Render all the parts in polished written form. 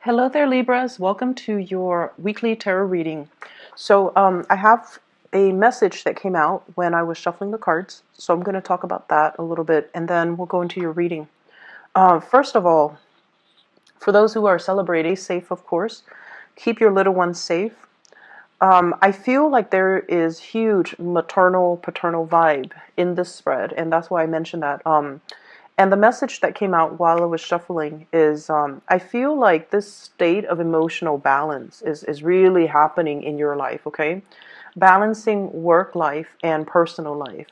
Hello there, Libras. Welcome to your weekly tarot reading. So, I have a message that came out when I was shuffling the cards. So, I'm going to talk about that a little bit and then we'll go into your reading. First of all, for those who are celebrating, safe, of course. Keep your little ones safe. I feel like there is huge maternal paternal vibe in this spread, and that's why I mentioned that. And the message that came out while I was shuffling is I feel like this state of emotional balance is really happening in your life, okay? Balancing work life and personal life.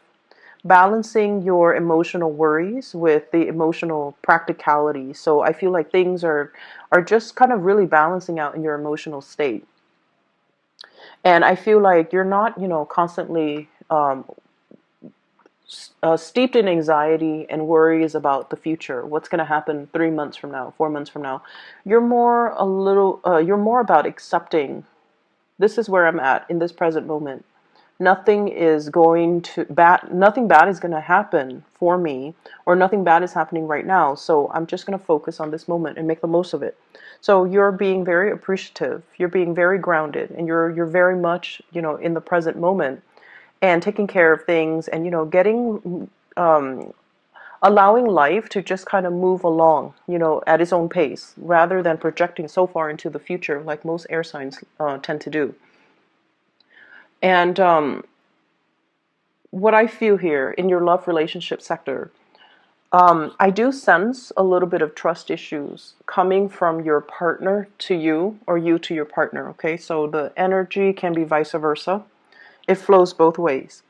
Balancing your emotional worries with the emotional practicality. So I feel like things are just kind of really balancing out in your emotional state. And I feel like you're not, constantly steeped in anxiety and worries about the future. What's going to happen 3 months from now, 4 months from now? You're more about accepting. This is where I'm at in this present moment. Nothing bad is going to happen for me, or nothing bad is happening right now. So I'm just going to focus on this moment and make the most of it. So you're being very appreciative. You're being very grounded, and you're very much, in the present moment and taking care of things, and getting allowing life to just kind of move along, at its own pace, rather than projecting so far into the future like most air signs tend to do. And what I feel here in your love relationship sector, I do sense a little bit of trust issues coming from your partner to you, or you to your partner. Okay, so the energy can be vice versa. It flows both ways.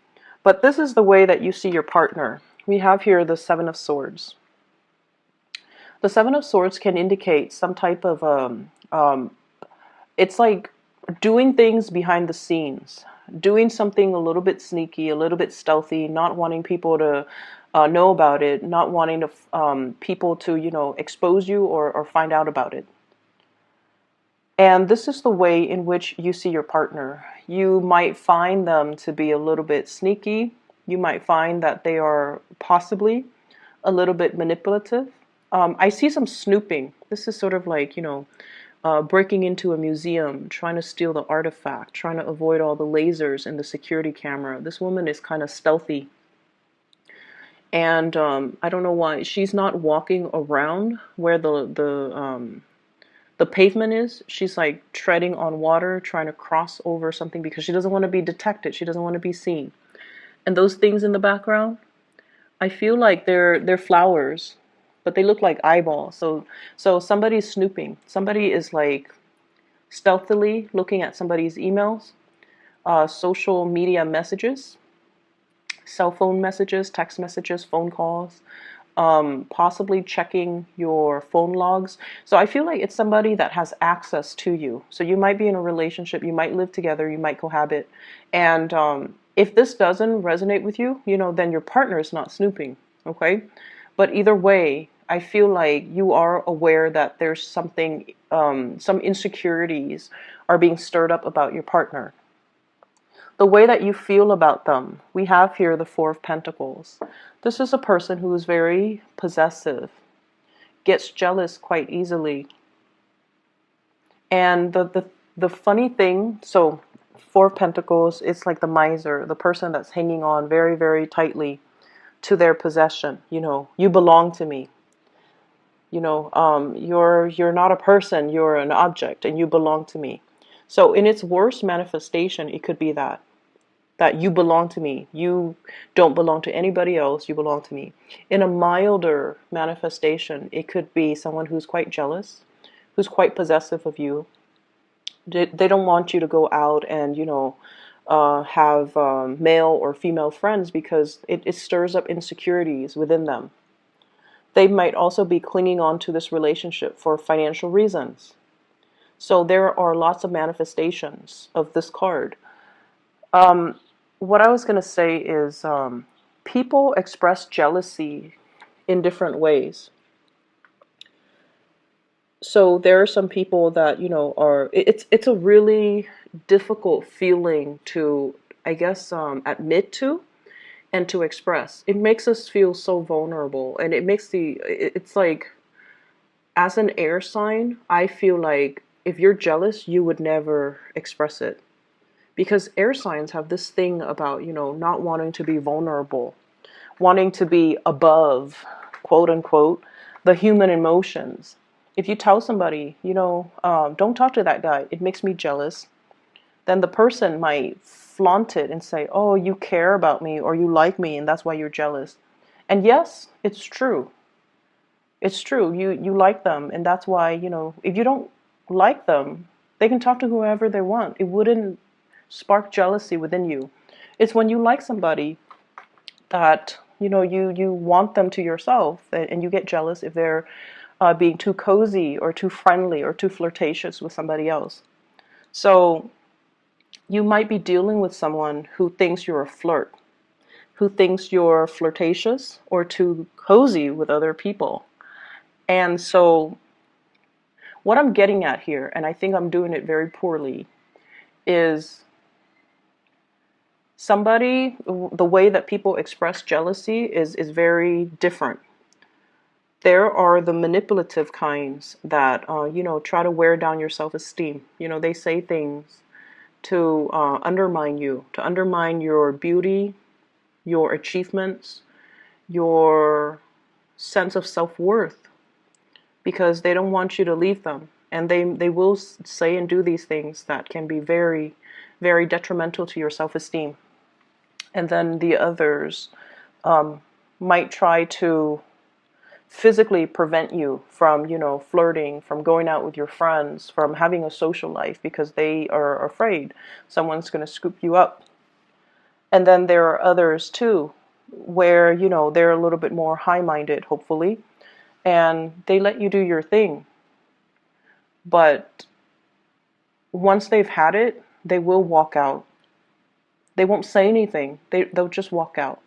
But this is the way that you see your partner. We have here the Seven of Swords. The Seven of Swords can indicate some type of, it's like doing things behind the scenes, doing something a little bit sneaky, a little bit stealthy, not wanting people to know about it, not wanting to people to, expose you or find out about it. And this is the way in which you see your partner. You might find them to be a little bit sneaky. You might find that they are possibly a little bit manipulative. I see some snooping. This is sort of like, breaking into a museum, trying to steal the artifact, trying to avoid all the lasers in the security camera. This woman is kind of stealthy. And I don't know why she's not walking around where the pavement is. She's like treading on water, trying to cross over something because she doesn't want to be detected. She doesn't want to be seen. And those things in the background, I feel like they're flowers, but they look like eyeballs. So somebody's snooping. Somebody is like stealthily looking at somebody's emails, social media messages, cell phone messages, text messages, phone calls, possibly checking your phone logs. So I feel like it's somebody that has access to you. So you might be in a relationship, you might live together, you might cohabit. And if this doesn't resonate with you, then your partner is not snooping, okay? But either way, I feel like you are aware that there's something, some insecurities are being stirred up about your partner. The way that you feel about them. We have here the Four of Pentacles. This is a person who is very possessive, gets jealous quite easily. And the funny thing, so Four of Pentacles, it's like the miser, the person that's hanging on very, very tightly to their possession. You belong to me. You're not a person, you're an object, and you belong to me. So in its worst manifestation, it could be that you belong to me. You don't belong to anybody else. You belong to me. In a milder manifestation, it could be someone who's quite jealous, who's quite possessive of you. They don't want you to go out and, have male or female friends because it stirs up insecurities within them. They might also be clinging on to this relationship for financial reasons. So there are lots of manifestations of this card. What I was going to say is people express jealousy in different ways. So there are some people that, it's a really difficult feeling to, I guess, admit to and to express. It makes us feel so vulnerable, and it's like, as an air sign, I feel like if you're jealous, you would never express it. Because air signs have this thing about, not wanting to be vulnerable, wanting to be above, quote unquote, the human emotions. If you tell somebody, don't talk to that guy, it makes me jealous, then the person might flaunt it and say, oh, you care about me or you like me and that's why you're jealous. And yes, it's true. It's true. You like them, and that's why, if you don't like them, they can talk to whoever they want. It wouldn't spark jealousy within you. It's when you like somebody that, you want them to yourself, and you get jealous if they're being too cozy or too friendly or too flirtatious with somebody else. So you might be dealing with someone who thinks you're a flirt, who thinks you're flirtatious or too cozy with other people. And so what I'm getting at here, and I think I'm doing it very poorly, is the way that people express jealousy is very different. There are the manipulative kinds that, try to wear down your self-esteem. They say things to undermine you, to undermine your beauty, your achievements, your sense of self-worth, because they don't want you to leave them. And they will say and do these things that can be very, very detrimental to your self-esteem. And then the others might try to physically prevent you from, flirting, from going out with your friends, from having a social life, because they are afraid someone's going to scoop you up. And then there are others too, where, they're a little bit more high-minded, hopefully, and they let you do your thing. But once they've had it, they will walk out. They won't say anything. They'll just walk out.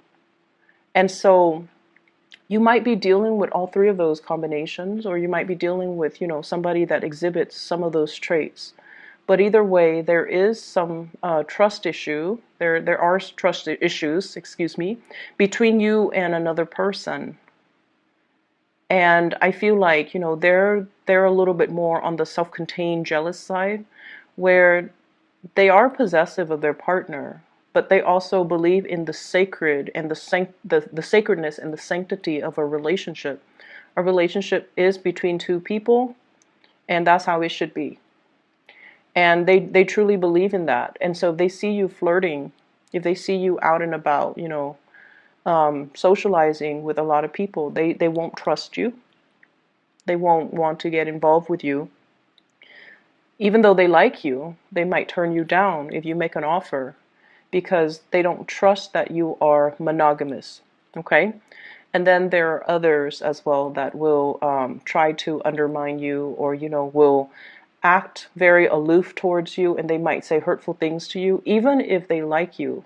And so you might be dealing with all three of those combinations, or you might be dealing with, somebody that exhibits some of those traits. But either way, there is some trust issue. There are trust issues, between you and another person. And I feel like, they're a little bit more on the self-contained jealous side, where they are possessive of their partner, but they also believe in the sacred and the sacredness and the sanctity of a relationship. A relationship is between two people, and that's how it should be. And they truly believe in that. And so if they see you flirting, if they see you out and about, socializing with a lot of people, they won't trust you. They won't want to get involved with you. Even though they like you, they might turn you down if you make an offer, because they don't trust that you are monogamous. Okay? And then there are others as well that will try to undermine you, or, will act very aloof towards you, and they might say hurtful things to you, even if they like you,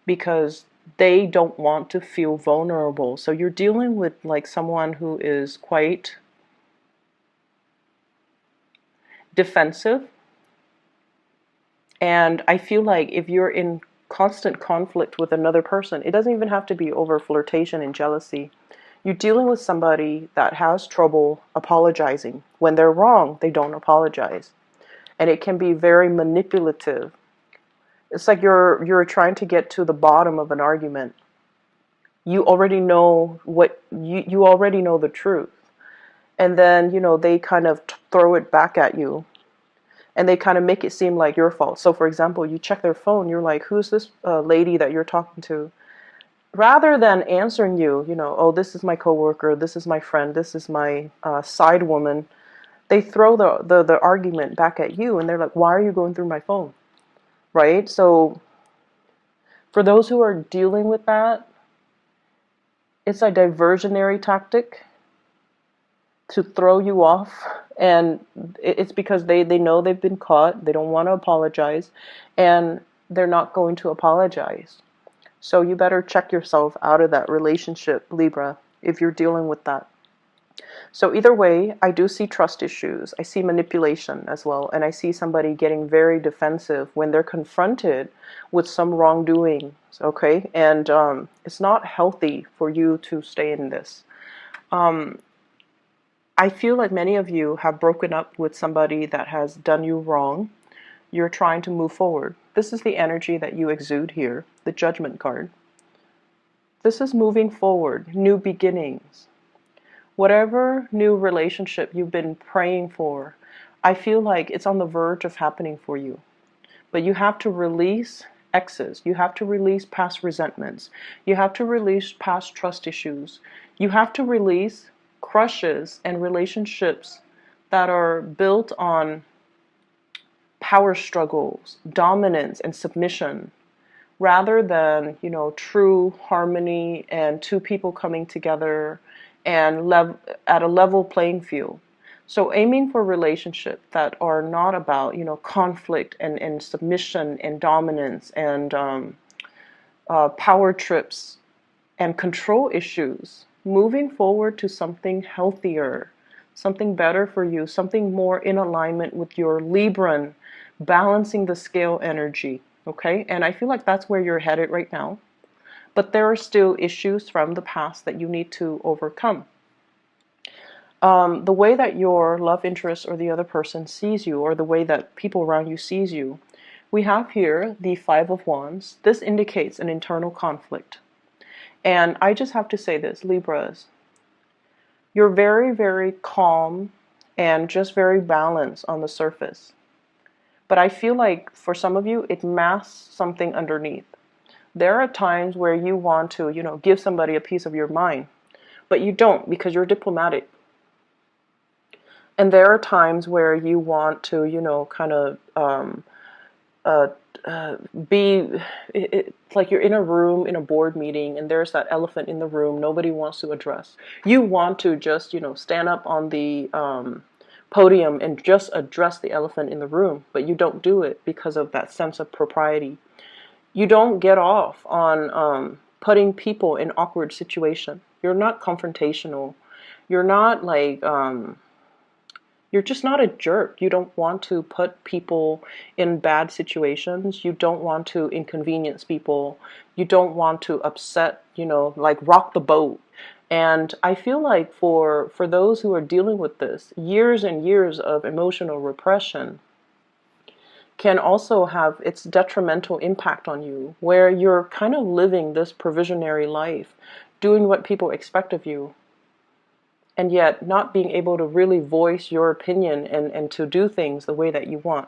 because they don't want to feel vulnerable. So you're dealing with like someone who is quite defensive. And I feel like if you're in constant conflict with another person, it doesn't even have to be over flirtation and jealousy. You're dealing with somebody that has trouble apologizing. When they're wrong, they don't apologize. And it can be very manipulative. It's like you're trying to get to the bottom of an argument. You already know you already know the truth. And then, they kind of throw it back at you. And they kind of make it seem like your fault. So, for example, you check their phone, you're like, who's this lady that you're talking to? Rather than answering you, oh, this is my coworker, this is my friend, this is my side woman, they throw the argument back at you, and they're like, why are you going through my phone? Right? So, for those who are dealing with that, it's a diversionary tactic to throw you off, and it's because they know they've been caught, they don't want to apologize, and they're not going to apologize. So you better check yourself out of that relationship, Libra, if you're dealing with that. So either way, I do see trust issues. I see manipulation as well, and I see somebody getting very defensive when they're confronted with some wrongdoing, okay? And it's not healthy for you to stay in this. I I feel like many of you have broken up with somebody that has done you wrong. You're trying to move forward. This is the energy that you exude here, the Judgment card. This is moving forward, new beginnings. Whatever new relationship you've been praying for, I feel like it's on the verge of happening for you. But you have to release exes. You have to release past resentments. You have to release past trust issues. You have to release crushes and relationships that are built on power struggles, dominance, and submission, rather than, true harmony and two people coming together and at a level playing field. So aiming for relationships that are not about, conflict and submission and dominance and power trips and control issues. Moving forward to something healthier, something better for you, something more in alignment with your Libran, balancing the scale energy. Okay, and I feel like that's where you're headed right now. But there are still issues from the past that you need to overcome. The way that your love interest or the other person sees you, or the way that people around you sees you, we have here the Five of Wands. This indicates an internal conflict. And I just have to say this, Libras, you're very, very calm and just very balanced on the surface. But I feel like for some of you, it masks something underneath. There are times where you want to, give somebody a piece of your mind, but you don't because you're diplomatic. And there are times where you want to, it's like you're in a room, in a board meeting, and there's that elephant in the room nobody wants to address. You want to just, stand up on the podium and just address the elephant in the room, but you don't do it because of that sense of propriety. You don't get off on putting people in awkward situations. You're not confrontational. You're not like, you're just not a jerk. You don't want to put people in bad situations. You don't want to inconvenience people. You don't want to upset, like rock the boat. And I feel like for those who are dealing with this, years and years of emotional repression can also have its detrimental impact on you, where you're kind of living this provisionary life, doing what people expect of you, and yet not being able to really voice your opinion and to do things the way that you want.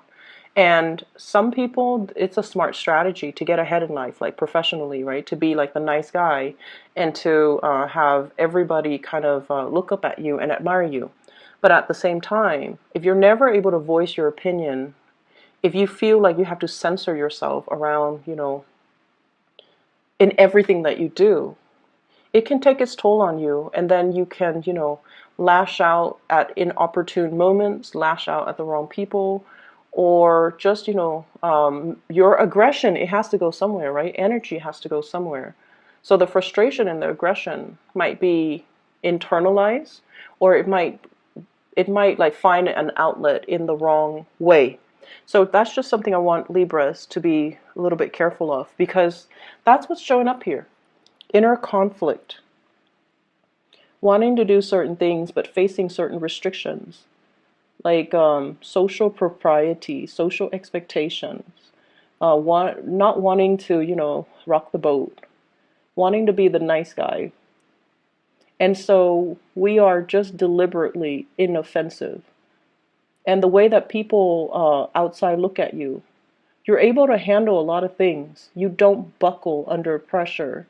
And some people, it's a smart strategy to get ahead in life, like professionally, right? To be like the nice guy and to have everybody kind of look up at you and admire you. But at the same time, if you're never able to voice your opinion, if you feel like you have to censor yourself around, in everything that you do, it can take its toll on you. And then you can, lash out at inopportune moments, lash out at the wrong people, or just, your aggression, it has to go somewhere, right? Energy has to go somewhere. So the frustration and the aggression might be internalized, or it might like find an outlet in the wrong way. So that's just something I want Libras to be a little bit careful of, because that's what's showing up here. Inner conflict. Wanting to do certain things, but facing certain restrictions. Like social propriety, social expectations, not wanting to, rock the boat, wanting to be the nice guy. And so we are just deliberately inoffensive. And the way that people outside look at you, you're able to handle a lot of things. You don't buckle under pressure.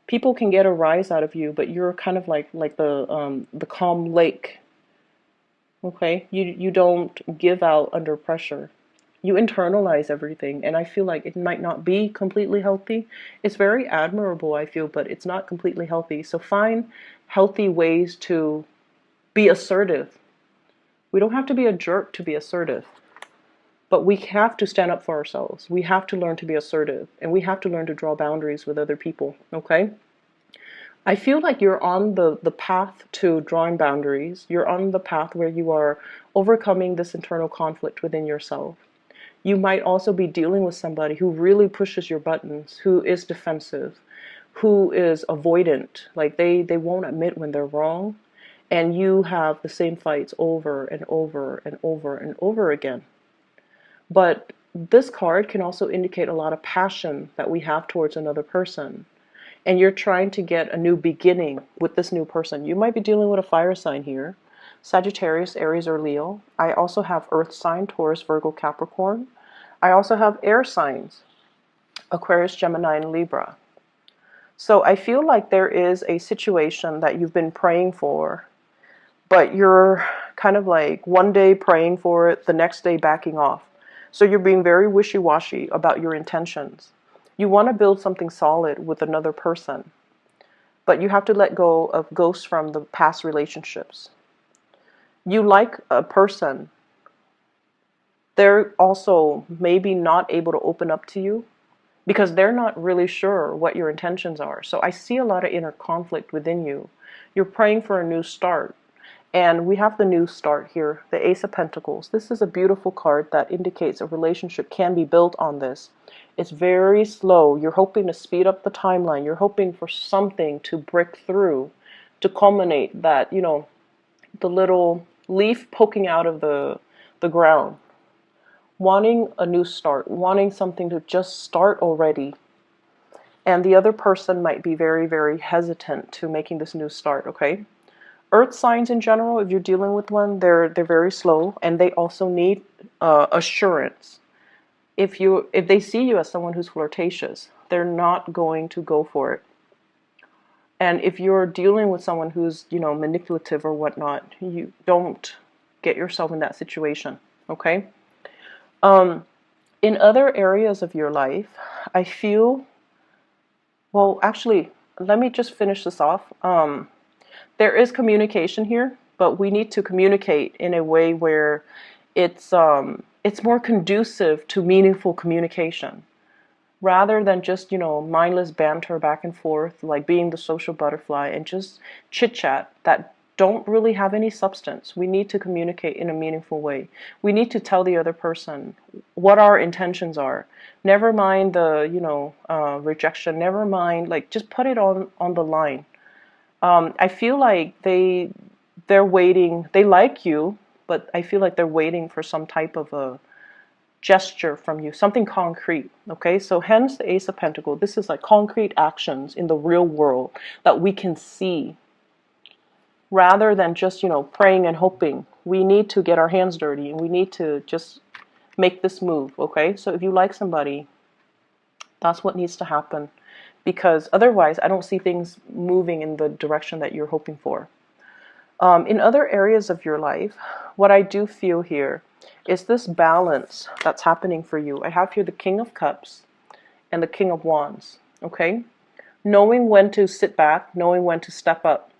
People can get a rise out of you, but you're kind of like the calm lake. Okay, you don't give out under pressure. You internalize everything, and I feel like it might not be completely healthy. It's very admirable, I feel, but it's not completely healthy. So find healthy ways to be assertive. We don't have to be a jerk to be assertive, but we have to stand up for ourselves. We have to learn to be assertive, and we have to learn to draw boundaries with other people, okay? I feel like you're on the path to drawing boundaries. You're on the path where you are overcoming this internal conflict within yourself. You might also be dealing with somebody who really pushes your buttons, who is defensive, who is avoidant. Like they won't admit when they're wrong. and you have the same fights over and over and over and over again. But this card can also indicate a lot of passion that we have towards another person. And you're trying to get a new beginning with this new person. You might be dealing with a fire sign here. Sagittarius, Aries, or Leo. I also have earth sign, Taurus, Virgo, Capricorn. I also have air signs, Aquarius, Gemini, and Libra. So I feel like there is a situation that you've been praying for, but you're kind of like one day praying for it, the next day backing off. So you're being very wishy-washy about your intentions. You want to build something solid with another person, but you have to let go of ghosts from the past relationships. You like a person, they're also maybe not able to open up to you because they're not really sure what your intentions are. So I see a lot of inner conflict within you. You're praying for a new start. And we have the new start here, the Ace of Pentacles. This is a beautiful card that indicates a relationship can be built on this. It's very slow. You're hoping to speed up the timeline. You're hoping for something to break through, to culminate that, the little leaf poking out of the ground. Wanting a new start, wanting something to just start already. And the other person might be very, very hesitant to making this new start, okay? Earth signs in general, if you're dealing with one, they're very slow, and they also need assurance. If they see you as someone who's flirtatious, they're not going to go for it. And if you're dealing with someone who's manipulative or whatnot, you don't get yourself in that situation. Okay. In other areas of your life, I feel. Well, actually, let me just finish this off. There is communication here, but we need to communicate in a way where it's more conducive to meaningful communication, rather than just mindless banter back and forth, like being the social butterfly and just chit chat that don't really have any substance. We need to communicate in a meaningful way. We need to tell the other person what our intentions are. Never mind the rejection. Never mind, like, just put it on the line. I feel like they're waiting. They like you, but I feel like they're waiting for some type of a gesture from you, something concrete. Okay, so hence the Ace of Pentacles. This is like concrete actions in the real world that we can see, rather than just praying and hoping. We need to get our hands dirty, and we need to just make this move. Okay, so if you like somebody, that's what needs to happen. Because otherwise, I don't see things moving in the direction that you're hoping for. In other areas of your life, what I do feel here is this balance that's happening for you. I have here the King of Cups and the King of Wands. Okay? Knowing when to sit back, knowing when to step up.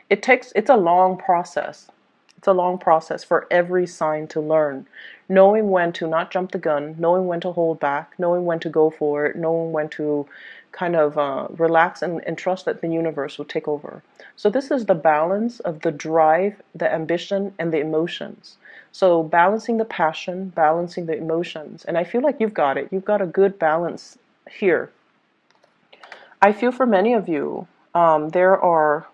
It's a long process. It's a long process for every sign to learn. Knowing when to not jump the gun, knowing when to hold back, knowing when to go for it, knowing when to kind of relax and trust that the universe will take over. So this is the balance of the drive, the ambition, and the emotions. So balancing the passion, balancing the emotions. And I feel like you've got it. You've got a good balance here. I feel for many of you, there are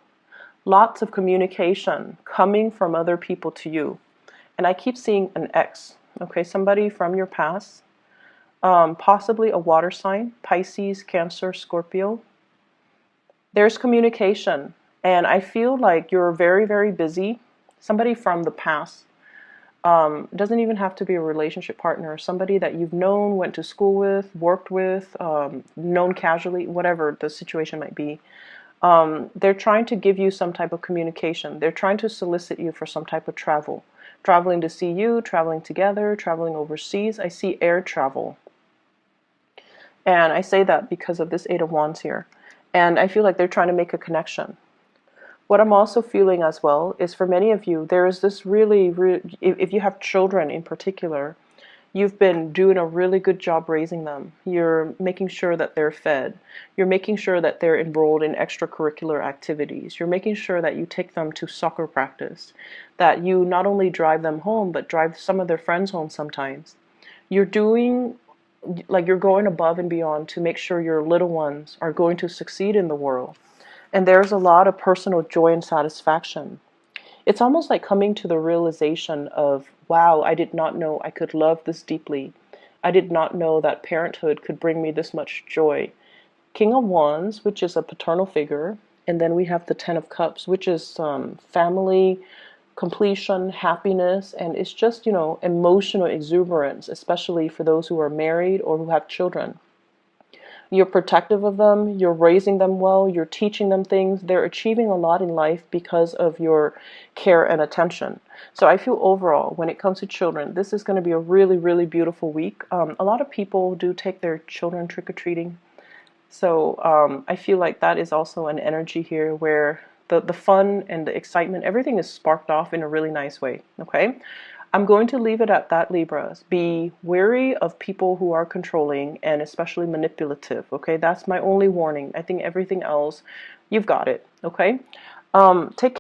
lots of communication coming from other people to you. And I keep seeing an ex, okay, somebody from your past, possibly a water sign, Pisces, Cancer, Scorpio. There's communication, and I feel like you're very, very busy. Somebody from the past, doesn't even have to be a relationship partner, somebody that you've known, went to school with, worked with, known casually, whatever the situation might be. They're trying to give you some type of communication. They're trying to solicit you for some type of travel. Traveling to see you, traveling together, traveling overseas. I see air travel. And I say that because of this Eight of Wands here. And I feel like they're trying to make a connection. What I'm also feeling as well is for many of you, there is this really, if you have children in particular, you've been doing a really good job raising them. You're making sure that they're fed. You're making sure that they're enrolled in extracurricular activities. You're making sure that you take them to soccer practice, that you not only drive them home, but drive some of their friends home sometimes. You're doing, like, you're going above and beyond to make sure your little ones are going to succeed in the world. And there's a lot of personal joy and satisfaction It's almost like coming to the realization of, wow, I did not know I could love this deeply. I did not know that parenthood could bring me this much joy. King of Wands, which is a paternal figure, and then we have the Ten of Cups, which is family, completion, happiness, and it's just, emotional exuberance, especially for those who are married or who have children. You're protective of them, you're raising them well, you're teaching them things. They're achieving a lot in life because of your care and attention. So I feel overall, when it comes to children, this is going to be a really, really beautiful week. A lot of people do take their children trick-or-treating. So I feel like that is also an energy here where the fun and the excitement, everything is sparked off in a really nice way. Okay? I'm going to leave it at that, Libras. Be wary of people who are controlling and especially manipulative. Okay? That's my only warning. I think everything else, you've got it. Okay? Take